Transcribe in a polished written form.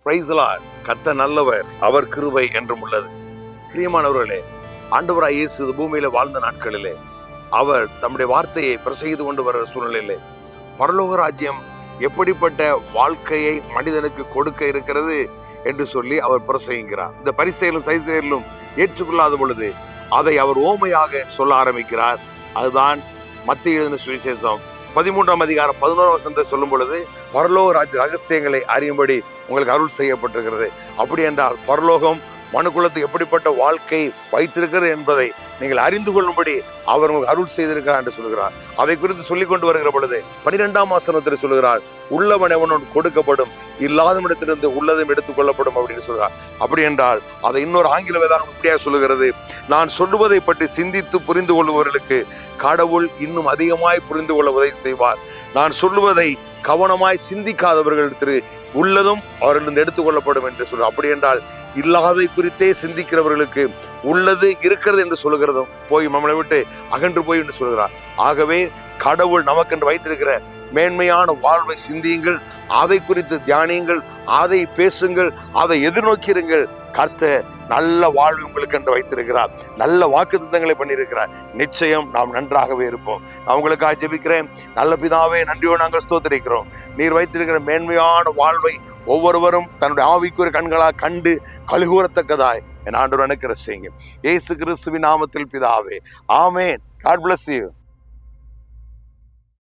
Praise the Lord. கர்த்தர் நல்லவர், அவர் கிருபை என்றும் உள்ளது. பிரியமானவர்களே, ஆண்டவராய் இயேசு பூமியில வாழ்ந்த நாட்களிலே அவர் தம்முடைய வார்த்தையை பிரசங்கித்து கொண்டு வர சூழ்நிலையிலே பரலோக ராஜ்யம் எப்படிப்பட்ட வாழ்க்கையை மனிதனுக்கு கொடுக்க இருக்கிறது என்று சொல்லி அவர் பிரசங்கிக்கிறார். இந்த பரிசேலும் சைசேலும் ஏற்றுக்கொள்ளாத பொழுது அதை அவர் ஓமையாக சொல்ல ஆரம்பிக்கிறார். அதுதான் மத்திய எழுதின சுவிசேஷம் 13ஆம் அதிகாரம் 11ஆம் வசனத்தை சொல்லும் பொழுது, பரலோக ராஜ்ய ரகசியங்களை அறியும்படி உங்களுக்கு அருள் செய்யப்பட்டிருக்கிறது. அப்படி என்றால் பரலோகம் மனுக்குலத்துக்கு எப்படிப்பட்ட வாழ்க்கை வைத்திருக்கிறது என்பதை நீங்கள் அறிந்து கொள்ளும்படி அவர் உங்களுக்கு அருள் செய்திருக்கிறார் என்று சொல்கிறார். அதை குறித்து சொல்லிக் கொண்டு வருகிற பொழுது 12ஆம் வசனத்தில் சொல்கிறார், உள்ளவன் எவனும் கொடுக்கப்படும், இல்லாதவனிடத்திலிருந்து உள்ளதும் எடுத்துக் கொள்ளப்படும் அப்படின்னு சொல்கிறார். அப்படி என்றால் அதை இன்னொரு ஆங்கில வேதாகம் இப்படியா சொல்லுகிறது, நான் சொல்லுவதை பற்றி சிந்தித்து புரிந்து கொள்பவர்களுக்கு கடவுள் இன்னும் அதிகமாய் புரிந்து கொள்ள உதவி செய்வார். நான் சொல்லுவதை கவனமாய் சிந்திக்காதவர்களிடத்தில் உள்ளதும் அவர்களிடம் எடுத்துக் கொள்ளப்படும் என்று சொல்றார். அப்படி என்றால் இல்லாதை குறித்தே சிந்திக்கிறவர்களுக்கு உள்ளது இருக்கிறது என்று சொல்லுகிறதும் போய் நம்மளை விட்டு அகன்று போய் என்று சொல்கிறார். ஆகவே கடவுள் நமக்கென்று வைத்திருக்கிற மேன்மையான வாழ்வை சிந்தியுங்கள், அதை குறித்து தியானியுங்கள், அதை பேசுங்கள், அதை எதிர்நோக்கிருங்கள். கர்த்தர் நல்ல வாழ்வு உங்களுக்கு என்று வைத்திருக்கிறார், நல்ல வாக்குத்தத்தங்களை பண்ணியிருக்கிறார். நிச்சயம் நாம் நன்றாகவே இருப்போம். நான் உங்களுக்காக ஜெபிக்கிறேன். நல்ல பிதாவே, நன்றியோடு நாங்கள் ஸ்தோத்திரிக்கிறோம். நீர் வைத்திருக்கிற மேன்மையான வாழ்வை ஒவ்வொருவரும் தன்னுடைய ஆவிக்குரிய கண்களாக கண்டு கழுகூறத்தக்கதாய் என் ஆண்டவர் அனுக்கிற செய்யுங்க. இயேசு கிறிஸ்துவின் நாமத்தில் பிதாவே, ஆமேன். God bless you.